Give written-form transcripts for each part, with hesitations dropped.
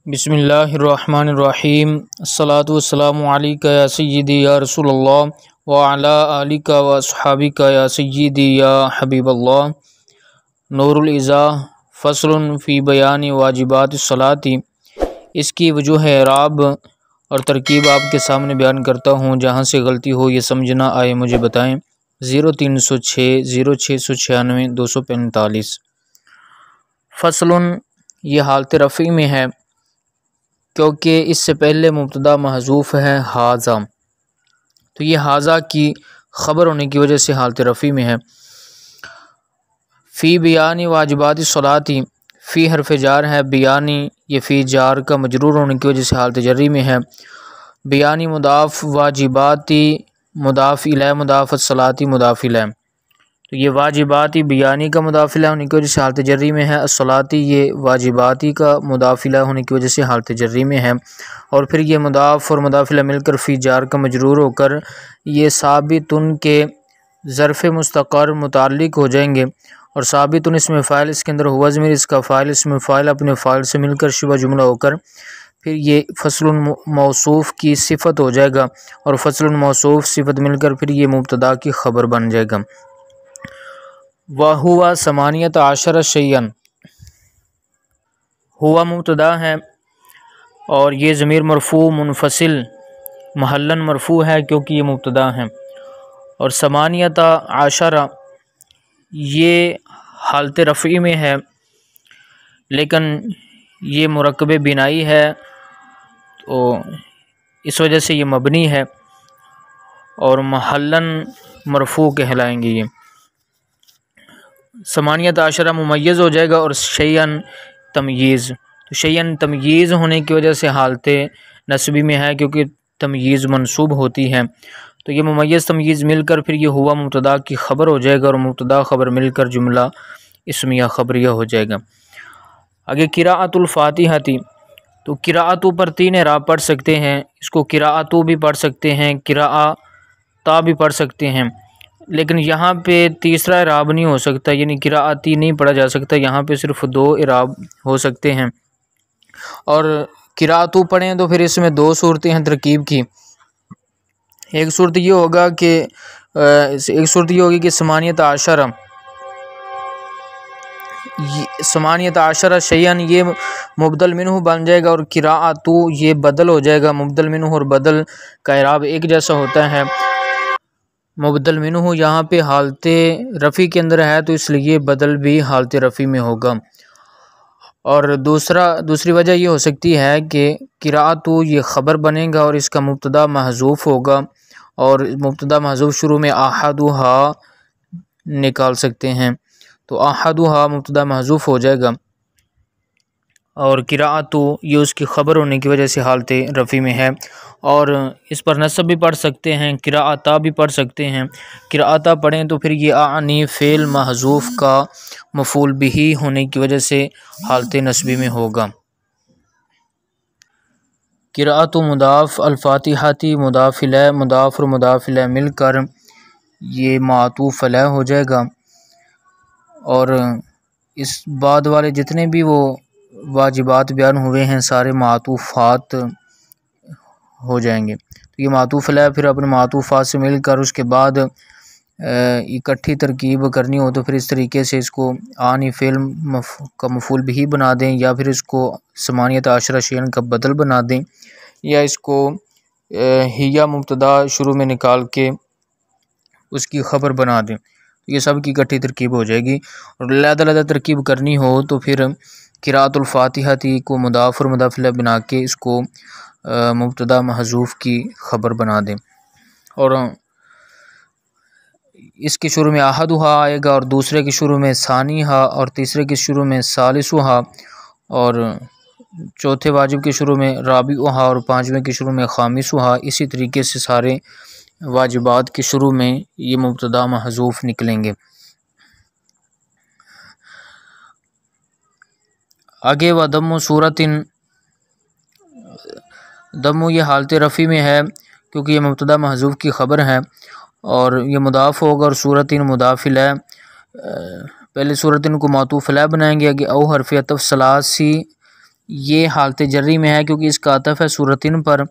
बिस्मिल्लाहिर्रहमानिर्रहीम। अस्सलातु वस्सलामु अलैका या सय्यदी या रसूलल्लाह व अला आलिका व अस्हाबिका या सय्यदी या हबीबल्लाह। नूरुल इज़ा फ़स्लुन फ़ी बयानी वाजिबातिस सलाती। इसकी वजूह एराब और तरकीब आपके सामने बयान करता हूँ। जहाँ से गलती हो ये समझना आए मुझे बताएं। 0306 0696 245। फ़स्लुन ये हालत रफ़ी में है क्योंकि इससे पहले मुब्तदा महज़ूफ़ है हाज़ा, तो ये हाज़ा की ख़बर होने की वजह से हालत रफ़ी में है। फ़ी बयानी वाजिबाति सलाती, फ़ी हरफ जार है, बयानी ये फ़ी जार का मजरूर होने की वजह से हालत जर्री में है। बयानी मुदाफ़, वाजिबाती मुदाफ़ इलै, मुदाफ़ सलाती मुदाफ़ इलै, तो ये वाजिबाती बयानी का मुदाफ़िला होने की वजह से हालत जर्री में है। अस्सलाती ये वाजिबाती का मुदाफ़िला होने की वजह से हालत जर्री में है। और फिर ये मुदाफ़ और मुदाफ़िला मिलकर फ़ी जार का मजरूर होकर ये साबितुन के ज़र्फ़ मुस्तक़र मुताल्लिक़ हो जाएंगे। और साबितुन इसमें फ़ाइल, इसके अंदर हुआ ज़मीर, इसका फ़ाइल, इसमें फ़ाइल अपने फ़ाइल से मिलकर शुबह जुमला होकर फिर ये फ़स्लुन मौसूफ़ की सिफ़त हो जाएगा। और फ़स्लुन मौसूफ़ सिफ़त मिलकर फिर ये मुब्तदा की ख़बर बन जाएगा। वहुवा समानियत आशर शैयन, हुआ मुब्तदा है और ये ज़मीर मरफ़ू मुनफ़सिल महल्लन मरफ़ू है क्योंकि ये मुब्तदा है। और समानियत आशरा ये हालत रफ़ी में है लेकिन ये मुरक्कब बिनाई है, तो इस वजह से ये मबनी है और महल्लन मरफ़ू कहलाएंगे। ये समानियत आशरा मुमय्यज़ हो जाएगा और शैयन तमयीज़, तो शैयन तमयीज़ होने की वजह से हालत नस्बी में है क्योंकि तमयीज़ मनसूब होती है। तो ये मुमय्यज़ तमयीज़ मिलकर फिर ये हुआ मुब्तदा की ख़बर हो जाएगा और मुब्तदा ख़बर मिलकर जुमला इस्मिया ख़बरिया हो जाएगा। आगे किराअतुल फ़ातिहती, तो किराअतु पर तीन एराब पढ़ सकते हैं। इसको किराअतु भी पढ़ सकते हैं, किराअता भी पढ़ सकते हैं, लेकिन यहाँ पे तीसरा इराब नहीं हो सकता, यानी किराअती नहीं पढ़ा जा सकता। यहाँ पे सिर्फ दो इराब हो सकते हैं। और किराअतु पढ़ें तो फिर इसमें दो सूरतें हैं तरकीब की। एक सूरत ये होगा कि एक सूरत ये होगी कि समानियत आशरा शैयन ये मुबदल मिन्हु बन जाएगा और किराअतु ये बदल हो जाएगा। मुबदल मिन्हु और बदल का इराब एक जैसा होता है। मुबदल मिन्हु यहाँ पे हालत रफ़ी के अंदर है तो इसलिए बदल भी हालत रफ़ी में होगा। और दूसरी वजह ये हो सकती है कि किराअतु ये ख़बर बनेगा और इसका मुब्तदा महज़ूफ़ होगा और मुब्तदा महज़ूफ़ शुरू में आहदुहा निकाल सकते हैं, तो आहदुहा मुब्तदा महज़ूफ़ हो जाएगा और किराअतु ये उसकी ख़बर होने की वजह से हालत रफ़ी में है। और इस पर नस्ब भी पढ़ सकते हैं, किराअता भी पढ़ सकते हैं। किराअता पढ़ें तो फिर ये आनी फ़ेल महज़ूफ़ का मफ़ूल बिही होने की वजह से हालत नस्बी में होगा। किराअतु मुदाफ़ अल-फ़ातिहाती मुदाफ़ इलै, मुदाफ़ और मुदाफ़ इलै मिलकर ये मातूफ़ अलैह हो जाएगा। और इस बाद वाले जितने भी वो वाजिबात बयान हुए हैं सारे मातूफ़ात हो जाएंगे। तो ये मातूफ़ अलैह फिर अपने मातूफ़ात से मिलकर उसके बाद इकट्ठी तरकीब करनी हो तो फिर इस तरीके से इसको आनी फ़ेल का मफ़ूल बिही बना दें, या फिर इसको समानियत आशरा शैयन का बदल बना दें, या इसको हिया मुब्तदा शुरू में निकाल के उसकी ख़बर बना दें। ये सब की इकट्ठी तरकीब हो जाएगी। और अलग-अलग तरकीब करनी हो तो फिर किराअतुल फ़ातिहती को मुदाफ़ और मुदाफ़ इलैह बना के इसको मुब्तदा महज़ूफ़ की ख़बर बना दें। और इसके शुरू में आहदुहा आएगा और दूसरे के शुरू में सानीहा और तीसरे के शुरू में सालिसुहा और चौथे वाजिब के शुरू में राबिउहा और पाँचवें के शुरू में खामिसुहा। इसी तरीके से सारे वाजिबात के शुरू में ये मुब्तदा महज़ूफ़ निकलेंगे। आगे व दम्मु सूरतिन, दम्मु ये हालत रफ़ी में है क्योंकि ये मुब्तदा महज़ूफ़ की ख़बर है और ये मुदाफ़ होगा। और सूरतिन मुदाफ़ इलै, पहले सूरतिन को मातूफ़ अलैह बनाएंगे। आगे औ हरफ़ अतफ़ सलासी ये हालत जर्री में है क्योंकि इसका अतफ़ है सूरतिन पर,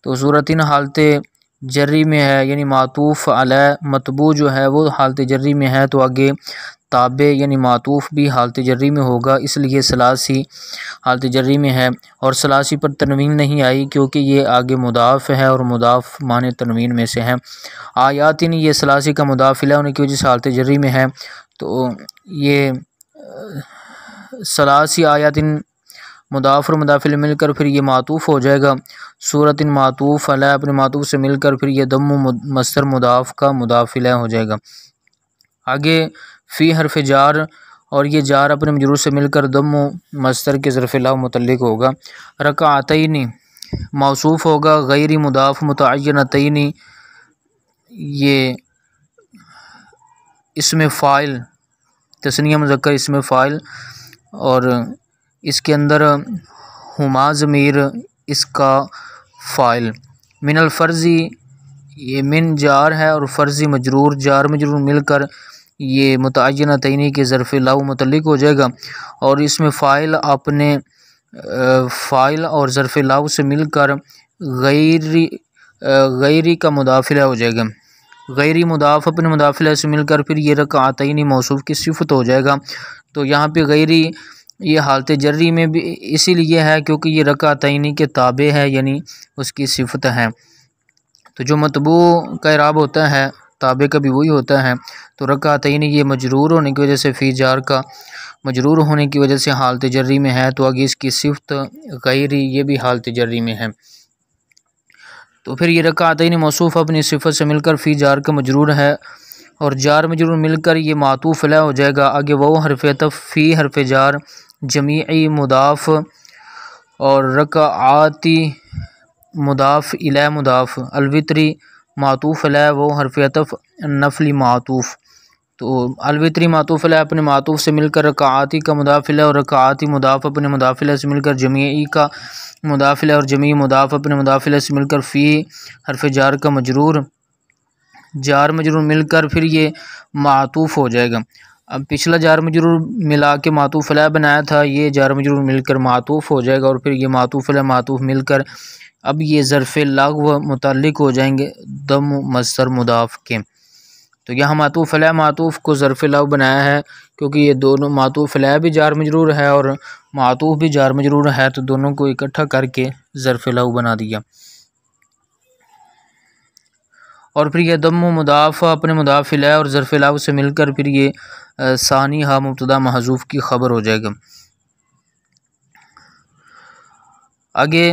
तो सूरतिन हालत जर्री में है, यानी मातूफ़ अलैह मतबू जो है वो हालत जर्री में है, तो आगे ताबे यानी मातूफ़ भी हालत जर्री में होगा, इसलिए सलासी हालत जर्री में है। और सलासी पर तनवीन नहीं आई क्योंकि ये आगे मुदाफ़ है और मुदाफ़ माने तनवीन में से है। आयातिन ये सलासी का मुदाफ़िला होने की वजह से हालत जर्री में है, तो ये सलासी आयातिन मुदाफ़ और मुदाफ़िल मिलकर फिर ये मातूफ़ हो जाएगा। सूरतिन मातूफ़ अलैह अपने मातूफ़ से मिलकर फिर ये दम्मु मस्दर मुदाफ़ का मुदाफ़िला हो जाएगा। आगे फ़ी हर्फ़ जार, और ये जार अपने मजरूर से मिलकर दम्मु मस्दर के ज़र्फ़ ला मुतल्लिक़ होगा। रकाअतैनी मौसूफ़ होगा, गैरी मुदाफ़ मुतअय्यनतैनी ये इसमें फ़ाइल तस्निया मुज़क्कर इसमें फ़ाइल, और इसके अंदर हुमा ज़मीर इसका फ़ाइल। मिनल फ़र्ज़ी ये मिन जार है और फ़र्ज़ी मजरूर, जार मजरूर मिलकर ये मुतअय्यनतैनी के ज़र्फ़ लाउ मुतल्लिक़ हो जाएगा, और इसमें फ़ाइल अपने फ़ाइल और ज़र्फ़ लाउ से मिलकर गैरी का मुदाफ़िला हो जाएगा। गैरी मुदाफ़ अपने मुदाफ़िला से मिलकर फिर ये रकाअतैनी मौसूफ़ की सिफ़त हो जाएगा। तो यहाँ पे गैरी ये हालत जर्री में भी इसीलिए है क्योंकि ये रकाअतैनी के ताबे है, यानी उसकी सिफ़त है। तो जो मतबू का इराब होता है ताबे का भी वही होता है। तो रकाअतैनी ये मजरूर होने की वजह से फ़ी जार का मजरूर होने की वजह से हालत जर्री में है, तो आगे इसकी सिफ़त गैरी ये भी हालत जर्री में है। तो फिर ये रकाअतैनी मौसूफ़ अपनी सिफ़त से मिलकर फ़ी जार का मजरूर है, और जार मजरूर मिलकर ये मातूफ़ अलैह हो जाएगा। आगे वो हरफ़ अतफ़ फ़ी हरफ़ जार जमीई मुदाफ़, और रकाआती मुदाफ़ इलै मुदाफ़, अलवित्री मातूफ़ अलैह वो हरफ़ अतफ़ नफली मातूफ़। तो अलवित्री मातूफ़ अलैह अपने मातूफ़ से मिलकर रकाआती का मुदाफ़िला, और रकाआती मुदाफ़ अपने मुदाफ़िला से मिलकर जमीई का मुदाफ़िला, और जमी मुदाफ़ अपने मुदाफ़िला से मिलकर फ़ी हरफ़ जार का मजरूर, जार मजरूर मिलकर फिर ये मातूफ़ हो जाएगा। अब पिछला जार मजरूर मिला के मातूफ़ अलैह बनाया था, ये जार मजरूर मिलकर मातूफ़ हो जाएगा, और फिर ये मातूफ़ अलैह मातूफ़ मिलकर अब ये ज़र्फ़ लग़्व मुतल्लिक़ हो जाएंगे दम मस्दर मुदाफ़ के। तो यहाँ मातूफ़ अलैह मातूफ़ को ज़र्फ़ लग़्व बनाया है क्योंकि ये दोनों मातूफ़ अलैह भी जार मजरूर है और मातूफ़ भी जार मजरूर है, तो दोनों को इकट्ठा करके ज़र्फ़ लग़्व बना दिया। और फिर यह दम्मु मुदाफ़ अपने मुदाफ़ अलैह और ज़र्फ़ लग़्व से मिलकर फिर ये सानी हा मुब्तदा महज़ूफ़ की ख़बर हो जाएगा। आगे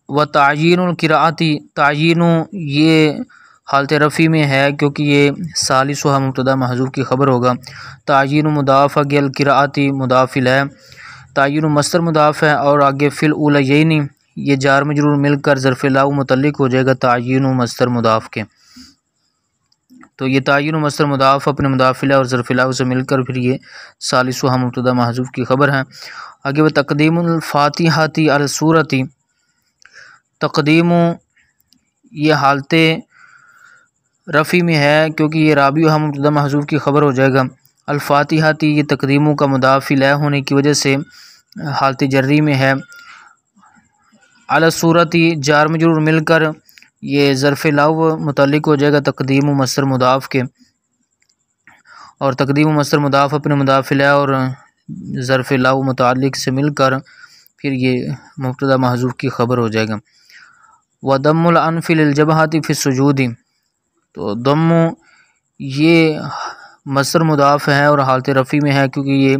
व तायीनुल क़िराअती, तायीनु ये हालत रफ़ी में है क्योंकि ये सालिसुहा मुब्तदा महज़ूफ़ की ख़बर होगा। तायीनु मुदाफ़ आगे अल क़िराअती मुदाफ़ अलैह, तायीनु मस्दर मुदाफ़ है, और आगे फ़िल उलयैनी ये जार मजरूर मिलकर ज़र्फ़ लग़्व मुतल्लिक़ हो जाएगा तायीनु मस्दर मुदाफ़ के। तो ये तायीनु मस्दर मुदाफ़ अपने मुदाफ़ अलैह और ज़र्फ़ लग़्व से मिलकर फिर ये सालिसुहा मुब्तदा महज़ूफ़ की ख़बर है। आगे वह तक़दीमुल फ़ातिहाती अल सूरती, तक़दीमु ये हालत रफ़ी में है क्योंकि ये राबी हा मुब्तदा महज़ूफ़ की ख़बर हो जाएगा। अल फ़ातिहाती ये तक़दीमु का मुदाफ़ अलैह होने की वजह से हालत जर्री में है। अल सूरती जार मजरूर मिलकर ये ज़र्फ़ लग़्व मुतल्लिक़ हो जाएगा तक़दीमु मस्दर मुदाफ़ के, और तक़दीमु मस्दर मुदाफ़ अपने मुदाफ़ अलैह और ज़र्फ़ लग़्व मुतअल्लिक़ से मिलकर फिर ये मुब्तदा महज़ूफ़ की ख़बर हो जाएगा। व दम्मुल अनफ़ि लिल जबहती फ़ी सुजूदी, तो दम्मु ये मस्दर मुदाफ़ है और हालत रफ़ी में है क्योंकि ये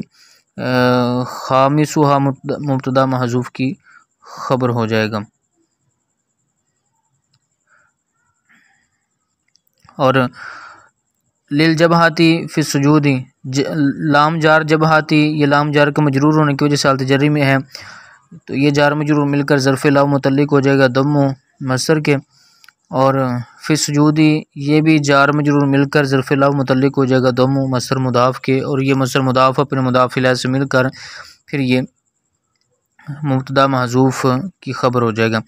खामिसुहा मुब्तदा महज़ूफ़ की ख़बर हो जाएगा। और लिल जबहाती फ़ी सुजूदी लाम जार जबहाती ये लाम जार का मजरूर होने की वजह से हालत जर्री में है, तो ये जार मजरूर मिलकर ज़र्फ़ लग़्व मुतल्लिक़ हो जाएगा दम्मु मस्दर के। और फ़ी सुजूदी ये भी जार मजरूर मिलकर ज़र्फ़ लग़्व मुतल्लिक़ हो जाएगा दम्मु मस्दर मुदाफ़ के, और ये मस्दर मुदाफ़ अपने मुदाफ़ अलैह से मिलकर फिर ये मुब्तदा महज़ूफ़ की ख़बर हो जाएगा।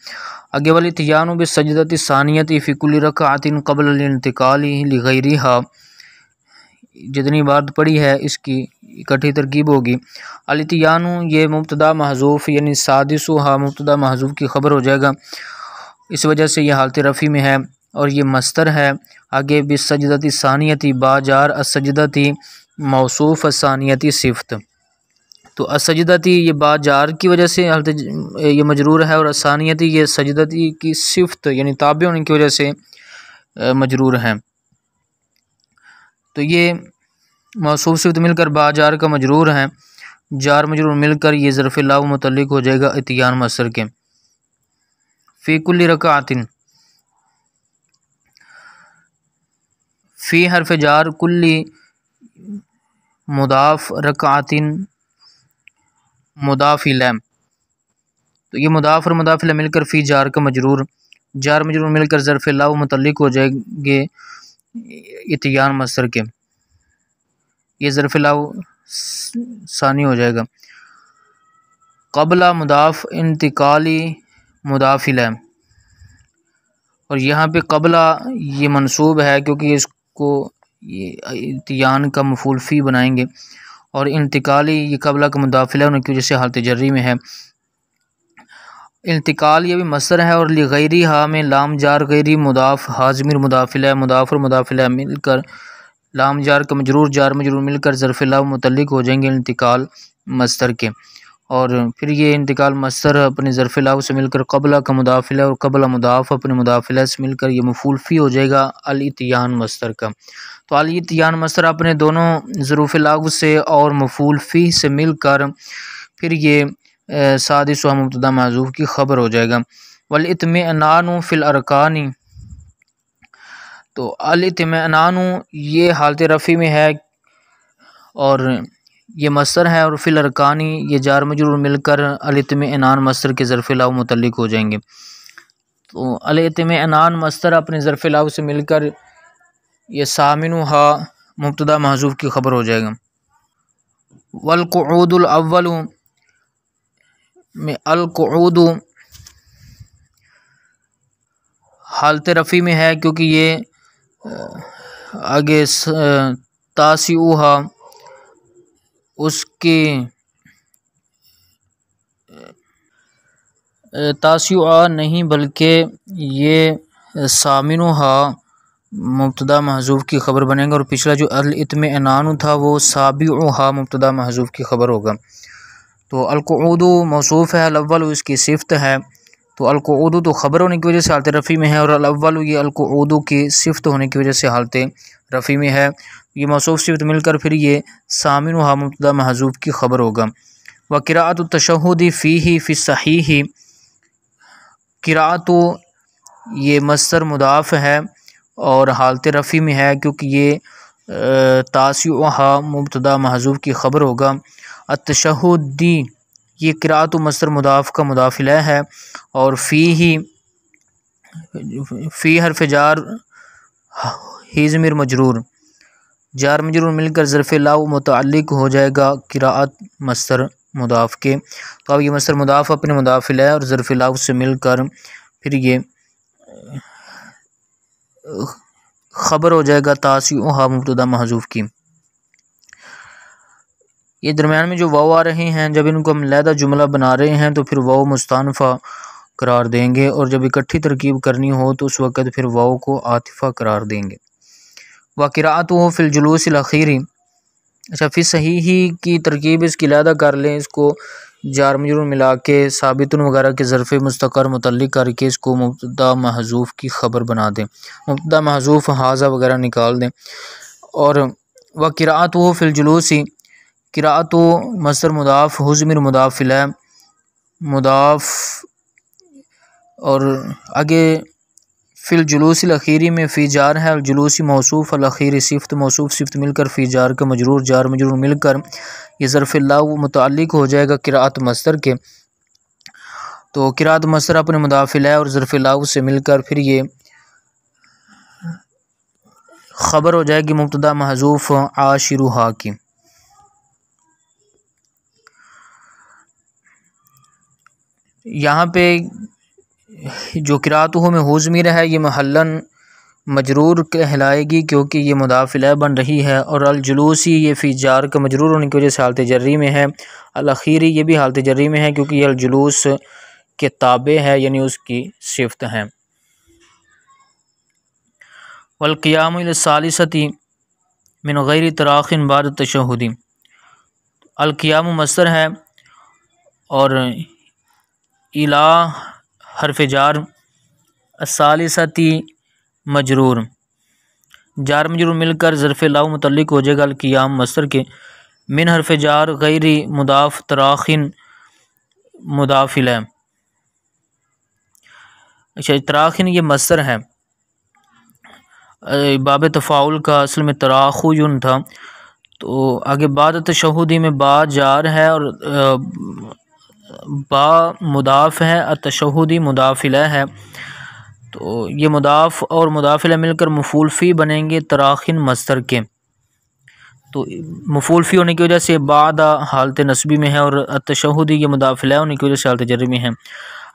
आगे वाली तियानु बिस्सजदति सानियति फ़ी कुल्लि रकअतिन क़ब्ल अल इंतिक़ालि लिग़ैरिहा, जितनी बार पढ़ी है इसकी इकट्ठी तरकीब होगी। अल-इत्यानु ये मुब्तदा महजूफ़ यानी सादिसुहा मुब्तदा महजूफ़ की ख़बर हो जाएगा, इस वजह से यह हालत रफ़ी में है और ये मस्तर है। आगे बिस्सजदती सानियती बाजार असजदती मौसूफ़ सानियती सिफ़त, तो असजदती ये बाजार की वजह से हालत ये मजरूर है और सानियती ये सजदती की सिफ़त यानी ताबे होने की वजह से मजरूर है। तो ये मौसूफ़ सिफ़त मिलकर बाजार का मजरूर है, जार मजरूर मिलकर ये ज़र्फ़ लाव मुतल्लिक़ हो जाएगा इत्यान मस्तर के। फ़ी कुल्ली रकातिन, फ़ी हर्फ़ जार, कुल्ली मुदाफ़, रकातिन मुदाफ़ इलैह, तो ये मुदाफ़ और मुदाफ़ इलैह मिलकर फ़ी जार का मजरूर, जार मजरूर मिलकर ज़र्फ़ लाव मुतल्लिक़ हो जाएंगे इत्यान मस्तर के। ये ज़र्फ़ लाव सानी हो जाएगा। क़ब्ला मुदाफ़ इंतिकाली मुदाफ़ इलैह, और यहाँ पे क़ब्ला ये मनसूब है क्योंकि इसको ये इत्यान का मफ़ूल फ़ी बनाएंगे, और इंतिकाली ये क़ब्ला का मुदाफ़ इलैह होने की वजह से हालत जर्री में है। इंतिकाल ये भी मस्तर है और लिगैरी हा में लाम जार गैरी मुदाफ़ हाज़मिर मुदाफ़ इलैह, मुदाफ़ और मुदाफ़ इलैह मिलकर लाम जार का मजरूर जार मजरूर मिलकर ज़र्फ़ लाव मुतल्लिक़ हो जाएंगे इंतिकाल मस्तर के। और फिर ये इंतिकाल मस्तर अपने ज़र्फ़ लाव से मिलकर क़ब्ला का मुदाफ़ इलैह और क़ब्ला मुदाफ़ अपने मुदाफ़ इलैह से मिलकर ये मफ़ूल फ़ी हो जाएगा अल-इत्यान मस्तर का। तो अल-इत्यान मस्तर अपने दोनों ज़रूफ़ लाव से और मफ़ूल फ़ी से मिलकर फिर ये सादिस व मुब्तदा महज़ूफ़ की ख़बर हो जाएगा। वल इत्मिनानु फ़िल अरकानी, तो अल इत्मिनानु ये हालत रफ़ी में है और ये मस्तर है, और फ़िल अरकानी ये जार मजरूर मिलकर अल इत्मिनान मस्तर के ज़र्फ़ लाव मुतल्लिक़ हो जाएंगे। तो अल इत्मिनान मस्तर अपने ज़र्फ़ लाव से मिलकर ये सामिनुहा मुब्तदा महज़ूफ़ की ख़बर हो जाएगा। वल क़ुऊदुल अव्वलु में अल क़ुऊदु हालत रफ़ी में है क्योंकि ये आगे तासिउहा उसकी तासिउआ नहीं बल्कि ये सामिनुहा मुब्तदा महज़ूफ़ की ख़बर बनेगा, और पिछला जो अल इत्मिनानु था वो साबिउहा मुब्तदा महज़ूफ़ की ख़बर होगा। तो अल क़ुऊदु मौसूफ़ है, अल अव्वलु इसकी सिफ़त है, तो अल क़ुऊदु तो ख़बर होने की वजह से हालत रफ़ी में है, और अल अव्वलु ये अल क़ुऊदु की सिफ़त होने की वजह से हालत रफ़ी में है। ये मौसूफ़ सिफ़त मिलकर फिर ये सामिनुहा मुब्तदा महज़ूफ़ की ख़बर होगा। व क़िराअतु तशहुदी फ़ीही फ़ी सहीही, क़िराअतु ये मस्तर मुदाफ़ है और हालत रफ़ी में है क्योंकि ये तासिउहा मुब्तदा महज़ूफ़ की ख़बर होगा। अत-तशहुदी ये क़िराअतु मस्तर मुदाफ़ का मुदाफ़ इलैह है, और फ़ीही फ़ी हर्फ़ जार ही ज़मीर मजरूर, जार मजरूर मिलकर ज़र्फ़ लाव मुतअल्लिक़ हो जाएगा क़िराअत मस्तर मुदाफ़ के। तो अब ये मस्तर मुदाफ़ अपने मुदाफ़ इलैह और ज़र्फ़ लाव से मिलकर फिर ये ख़बर हो जाएगा तासिउहा मुब्तदा महज़ूफ़ की। ये दरमियान में जो वाव आ रहे हैं जब इनको हम लैदा जुमला बना रहे हैं तो फिर वाव मुस्तानफ़ा करार देंगे, और जब इकट्ठी तरकीब करनी हो तो उस वक़्त फिर वाव को आतिफ़ा करार देंगे। व क़िराअतुहु फ़िल जुलूसिल अख़ीरी, अच्छा फ़ी सहीही की तरकीब इसकी लैदा कर लें, इसको जार मजरूर मिला के साबितुन वगैरह के ज़र्फ़ मुस्तक़र मुतल्लिक़ करके इसको मुब्तदा महज़ूफ़ की ख़बर बना दें, मुब्तदा महज़ूफ़ हाज़ा वगैरह निकाल दें। और व क़िराअतुहु फ़िल जुलूसी, क़िराअतु मस्तर मुदाफ़ हुज़मिर मुदाफ़ इलैह मुदाफ़, और आगे फ़िल जुलूसिल अख़ीरी में फ़ी जार है, जुलूसी मौसूफ़ अल अख़ीरी सिफ़त मौसूफ़ सिफ़त मिलकर फ़ी जार का मजरूर जार मजरूर मिलकर ये ज़र्फ़ लाव मुतअल्लिक़ हो जाएगा क़िराअत मस्तर के। तो क़िराअत मस्तर अपने मुदाफ़ इलैह और ज़र्फ़ लाव से मिलकर फिर ये ख़बर हो जाएगी मुब्तदा महज़ूफ़ आशिरुहा की। यहाँ पे जो क़िराअतुहु में हुज़मिर है ये महल्लन मजरूर कहलाएगी क्योंकि ये मुदाफ़ इलैह बन रही है। और अल-जुलूसी ये फ़ी जार का मजरूर होने की वजह से हालत जर्री में है। अल-अख़ीरी ये भी हालत जर्री में है क्योंकि ये अल-जुलूस के ताबे है, यानी उसकी सिफ़त है। वल क़ियामु इला सालिसती मिन गैरि तराख़िन बाद तशहुदी। अल क़ियामु मस्दर है और इला हर्फ़ जार, सालिसती मजरूर, जार मजरूर मिलकर ज़र्फ़ लाउ मुतल्लिक़ हो जाएगा अल क़ियाम मस्दर के। मिन हर्फ़ जार गैरी मुदाफ़ तराख़िन मुदाफ़ इलैह। अच्छा, तराख़िन ये मस्दर है, बाब तफ़ाउल का असल में तराख़ुयुन था। तो आगे बाद तशहुदी में बा जार है और बा मुदाफ़ है, तशहुदी मुदाफ़ इलैह है। तो ये मुदाफ़ और मुदाफ़ इलैह मिलकर मफ़ूल फ़ी बनेंगे तराख़िन मस्दर के। तो मफ़ूल फ़ी होने की वजह से बादा हालत नस्बी में है और तशहुदी ये मुदाफ़ इलैह होने की वजह से हालत जर्री में है।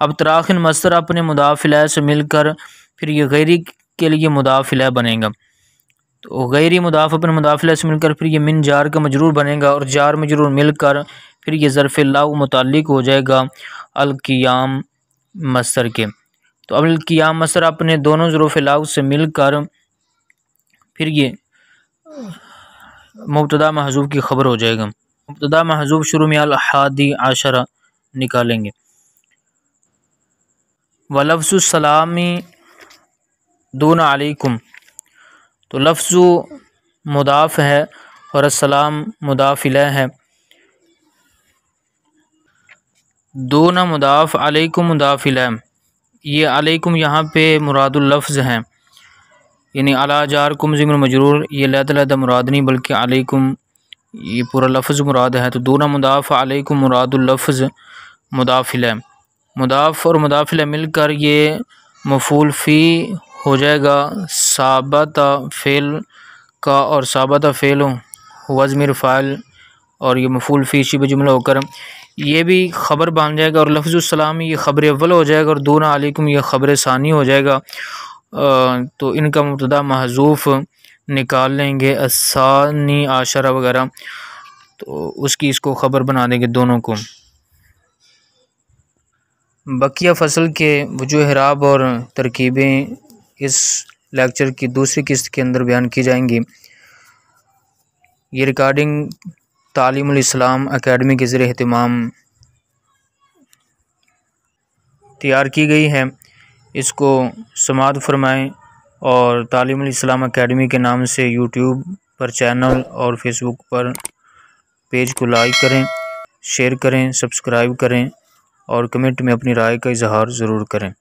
अब तराख़िन मस्दर अपने मुदाफ़ इलैह से मिलकर फिर ये गैरी के लिए मुदाफ़ इलैह बनेगा। तो गैरी मुदाफ़ अपने मुदाफ़ इलैह से मिलकर फिर ये मिन जार का मजरूर बनेगा और जार मजरूर मिलकर फिर ये ज़र्फ़ लाउ मुताल्लिक़ हो जाएगा अल क़ियाम मस्दर के। तो अल क़ियाम मस्दर अपने दोनों ज़ुरूफ़ लाउ से मिलकर फिर ये मुब्तदा महज़ूफ़ की ख़बर हो जाएगा। मुब्तदा महज़ूफ़ शुरू में अल हादी आशरा निकालेंगे। व लफ्ज़ु सलामी दून अलैकुम। तो लफ्ज़ु मुदाफ़ है और अस्सलाम मुदाफ़ इलैह है। दून मुदाफ़ अलैकुम मुदाफ़ इलैह। ये अलैकुम यहाँ पे मुरादुल लफ्ज़ हैं, यानी अला जारकुम ज़िम्र मजरूर, ये लैदा मुराद नहीं बल्कि अलैकुम ये पूरा लफ्ज़ मुराद है। तो दूना मुदाफ़ अलैकुम मुरादुल लफ्ज़ मुदाफ़ इलैह। मुदाफ़ और मुदाफ़ इलैह मिलकर ये मफ़ूल फ़ी हो जाएगा साबता फ़ेल का, और साबता फ़ेल वज़्मिर फ़ाइल, और ये मफ़ूल फ़ी शिब जुमला होकर ये भी ख़बर बन जाएगा। और लफ्ज़ुस्सलाम ये ख़बर अव्वल हो जाएगा और दूना अलैकुम ये ख़बर सानी हो जाएगा। तो इनका मुब्तदा महज़ूफ़ निकाल लेंगे अस्सानी आशरा वगैरह, तो उसकी इसको ख़बर बना देंगे दोनों को। बकिया फ़सल के वजूह इराब और तरकीबें इस लेक्चर की दूसरी किस्त के अंदर बयान की जाएंगी। ये रिकॉर्डिंग तालीमुल इस्लाम अकेडमी के ज़रिए एहतिमाम तैयार की गई है। इसको समाअत फ़रमाएँ और तालीमुल इस्लाम अकेडमी के नाम से यूट्यूब पर चैनल और फेसबुक पर पेज को लाइक करें, शेयर करें, सब्सक्राइब करें और कमेंट में अपनी राय का इजहार ज़रूर करें।